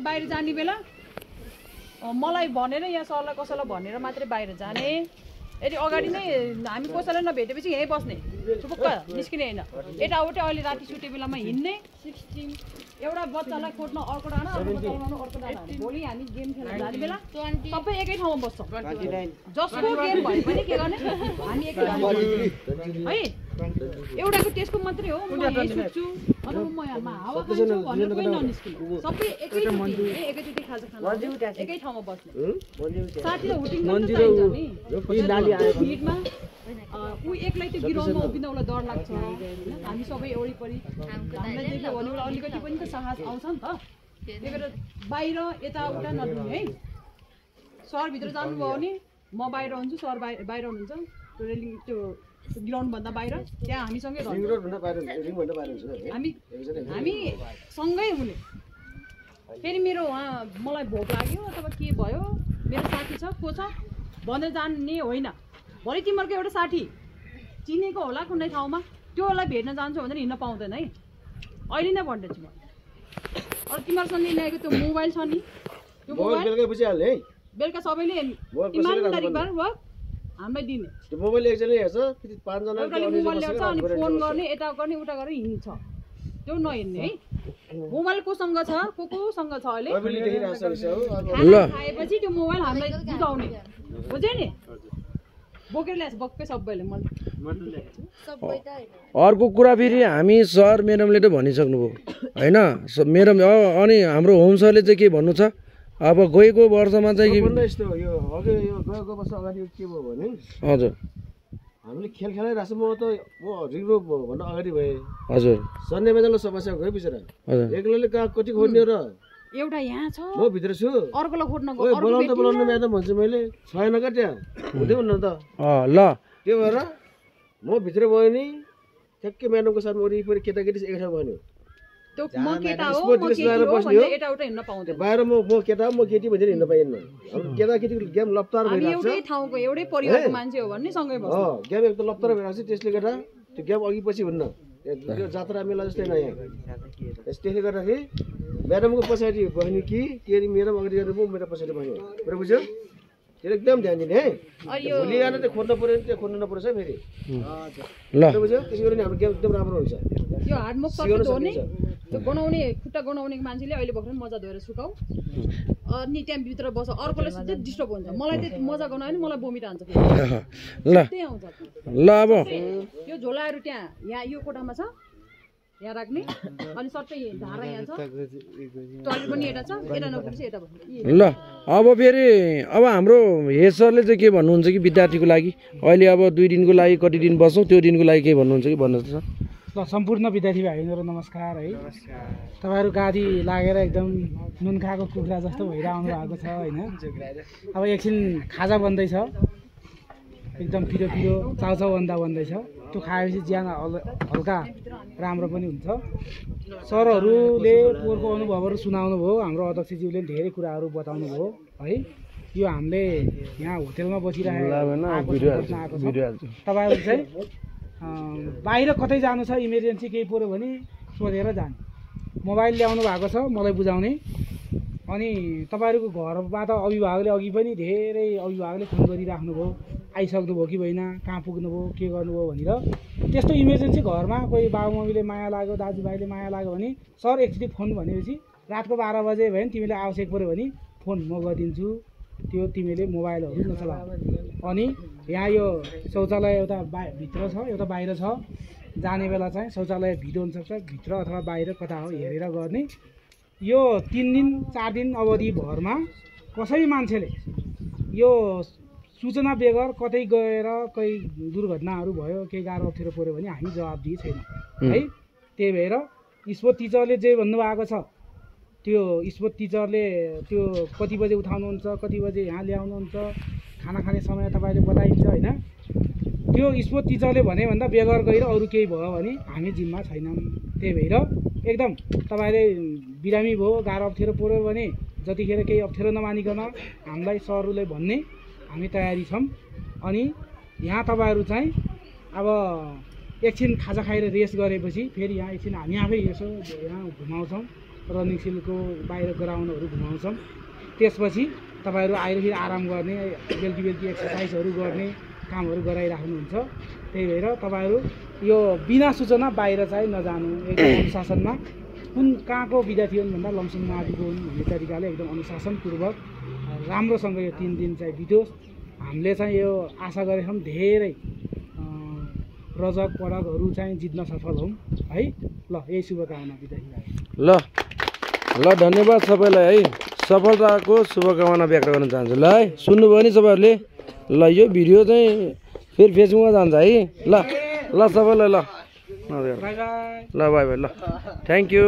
बाहिर जाने बेला मलाई भनेर यहाँ सरलाई कसैलाई भनेर मात्रै बाहिर जाने यदि अगाडि नै हामी कसैलाई नभेटेपछि यहीँ बस्ने चुपक्क निस्किने होइन यताउटै अहिले राति सुते बेलामा हिँड्ने एउटा बच्चालाई खोज्न अर्को डाँडा अर्को डाँडा भोलि हामी गेम खेल्न जाने बेला सबै एकै ठाउँमा बस्छौँ जसको गेम भए पनि के गर्ने हामी एकै ठाउँमा है एउटाको त्यसको मात्रै हो म यही सुत्छु अथवा म यहाँमा हावा खान्छु भनेर कोही ननिस्किनु सबै एकैचोटि खाजा खाना एकै ठाउँमा बस्ने साथीलाई हुटिङ पनि चाहिन्छ नि भिडमा ऊ एक्लै त्यो गिराउनमा उभिँदा उसलाई डर लाग्छ हामी सबै वरिपरि हामीलाई देख्यो भने उसलाई अलिकति पनि त साहस आउँछ नि त त्यही भएर बाहिर यताउता नडुल्ने है सहरभित्र जानुभयो भने म बाहिर हुन्छु सर बाहिर हुनुहुन्छ त्यो रेलिङ त्यो ग्राउन्डभन्दा बाहिर त्यहाँ हामीसँगै हामी सँगै हुने फेरि मेरो उहाँ मलाई भोक लाग्यो अथवा के भयो मेरो साथी छ को छ भनेर जान्ने होइन भरे तिमीहरूको एउटा साथी चिनेको होला कुनै ठाउँमा त्योलाई भेट्न जान्छु भनेर हिँड्न पाउँदैन है अहिले नै भन्दैछु म अरू तिमीहरूसँग ल्याएको त्यो मोबाइल छ नि त्यो मोबाइल बेलुका सबैले इमान्दारी बार वा हामीलाई दिने त्यो मोबाइल एकजनाले हेर्छ फेरि पाँचजना मोबाइल ल्याउँछ अनि फोन गर्ने यता गर्ने उता गरेर हिँड्छ त्यो नहिँड्ने है मोबाइल कोसँग छ कोसँग छ अहिले खाएपछि त्यो मोबाइल हामीलाई बुझाउने बुझ्यो नि बोकेर ल्याएछ बक्कै सबैले अर्को कुरा फेरि हामी सर म्याडमले त भनिसक्नुभयो होइन म्याडम अनि हाम्रो होम सरले चाहिँ के भन्नु छ अब गएको वर्षमा चाहिँ यस्तो यो अघि यो गएको वर्ष अगाडि के भयो भने हजुर हामीले खेल खेलाइरहेको म त म रिग्रो भन्दा अगाडि भएँ हजुर सन्ने मेजलको समस्या गयो बिचरा एक्लैले कहाँ कति खोज्ने र एउटा यहाँ छ म भित्र छु अर्कोलाई खोज्न बोलाउनु म्याडम भन्छु मैले छैन क्या त्यहाँ हुँदै हुन्न त ल त्यो भएर म भित्र भयो नि ठ्याक्कै म्याडमको साथमा वरिपरि केटाकेटी एक ठाउँ भन्यो बाहिर म केटा म केटी भनेर हिँड्न पाइन्न केटाकेटी गेम लप्तार भइरहेको छ गेम एकदम लप्तार भइरहेको छ त्यसले गर्दा त्यो गेम अघि पछि हुन्न त्यो जात्रा मेला जस्तै नयाँ त्यसले गर्दाखेरि म्याडमको पछाडि बहिनी कि के म्याडम अगाडि गर्नु म मेरो पछाडि बहिनी मेरो बुझ्यो त्यो एकदम ध्यान दिने है भोलि आएर चाहिँ खोज्नु पऱ्यो त्यो खोज्नु नपर्छ फेरि ल बुझ्यो त्यसै गरी हाम्रो गेम एकदम राम्रो हुन्छ यो हार्डमुख सर्किट हो नि त्यो गनाउने खुट्टा गनाउने मान्छेले अहिले भर्खर मजा धोएर सुकाऊ अनि त्यहाँ भित्र बस्छ अर्कोले सिधै डिस्टर्ब हुन्छ मलाई त्यो मजा गनायो भने मलाई बोमिट हान्छ ल त्यही आउँछ ल अब यो झोलाहरू त्यहाँ यहाँ यो कोठामा छ यहाँ राख्ने अनि सबै धारा यहाँ छ टोयलेट पनि यता छ यता नपुग्छ यता ल अब फेरि अब हाम्रो हेड सरले चाहिँ के भन्नुहुन्छ कि विद्यार्थीको लागि अहिले अब 2 दिनको लागि कति दिन बस्छौँ त्यो दिनको लागि के भन्नुहुन्छ कि भन्नुहोस् त ल सम्पूर्ण विद्यार्थी भाइहरू नमस्कार है तपाईँहरू गाडी लागेर एकदम नुन खाएको कुखुरा जस्तो भएर आउनु भएको छ होइन अब एकछिन खाजा बन्दैछ एकदम पिरो पिरो चाउचाउ बन्दैछ त्यो खाएपछि ज्यान हल्का राम्रो पनि हुन्छ सरहरूले पोहोरको अनुभवहरू सुनाउनु भयो हाम्रो अध्यक्षज्यूले धेरै कुराहरू बताउनु भयो है यो हामीले यहाँ होटेलमा बसिरहेको तपाईँहरू चाहिँ बाहिर कतै जानु छ इमर्जेन्सी केही पऱ्यो भने सोधेर जाने मोबाइल ल्याउनु भएको छ मलाई बुझाउने अनि तपाईँहरूको घरबाट अभिभावकले अघि पनि धेरै अभिभावकले फोन गरिराख्नुभयो आइसक्नुभयो कि होइन कहाँ पुग्नुभयो के गर्नुभयो भनेर त्यस्तो इमर्जेन्सी घरमा कोही बाबुमम्मीले माया लाग्यो दाजुभाइले माया लाग्यो भने सर एकचोटि फोन भनेपछि रातको 12 बजे भयो भने तिमीले आवश्यक पऱ्यो भने फोन म गरिदिन्छु त्यो तिमीले मोबाइलहरू नचला अनि यहाँ यो शौचालय एउटा भित्र छ एउटा बाहिर छ जाने बेला चाहिँ शौचालय भिडियो हुनसक्छ भित्र अथवा बाहिर कता हो हेरेर गर्ने यो 3 दिन 4 दिन अवधि भरमा कसै मान्छेले यो सूचना बेगर कतै गएर कोही दुर्घटनाहरू भयो केही गाह्रो अप्ठ्यारो पऱ्यो भने हामी जवाबदिही छैन है त्यही भएर स्पोर्ट टिचरले जे भन्नुभएको छ त्यो स्पोर्ट टिचरले त्यो कति बजे उठाउनुहुन्छ कति बजे यहाँ ल्याउनुहुन्छ खाना खाने समय तपाईँले बताइन्छ होइन त्यो स्पोर्ट टिचरले भने भन्दा बेगर गएर अरू केही भयो भने हामी जिम्मा छैनौँ त्यही भएर एकदम तपाईँले बिरामी भयो गाह्रो अप्ठ्यारो पऱ्यो भने जतिखेर केही अप्ठ्यारो नमानिकन हामीलाई सरहरूले भन्ने हामी तयारी छौँ अनि यहाँ तपाईँहरू चाहिँ अब एकछिन खाजा खाएर रेस्ट गरेपछि फेरि यहाँ एकछिन हामी आफै यसो यहाँ घुमाउँछौँ रनिङ सिलको बाहिर ग्राउन्डहरू घुमाउँछौँ। त्यसपछि तपाईँहरू आएर फेरि आराम गर्ने, बेलुकी एक्सर्साइजहरू गर्ने कामहरू गराइराख्नुहुन्छ। त्यही भएर तपाईँहरू यो बिना सूचना बाहिर चाहिँ नजानु, एकदम अनुशासनमा। कहाँको विद्यार्थी हुन् भन्दा लमसुङ माविको हुन् भन्ने तरिकाले एकदम अनुशासनपूर्वक राम्रोसँग यो 3 दिन चाहिँ बित्योस्। हामीले चाहिँ यो आशा गरेका छौँ धेरै रजक पदकहरू चाहिँ जित्न सफल हौँ है। ल यही शुभकामना विद्यार्थी भाइ। ल धन्यवाद सबैलाई है, सफलताको शुभकामना व्यक्त गर्न चाहन्छु। ल है सुन्नुभयो नि सबैहरूले। ल यो भिडियो चाहिँ फेरि फेसबुकमा जान्छ है। ल सबैलाई ल बाई बाई। ल बाई बाई ल थ्याङ्क यू।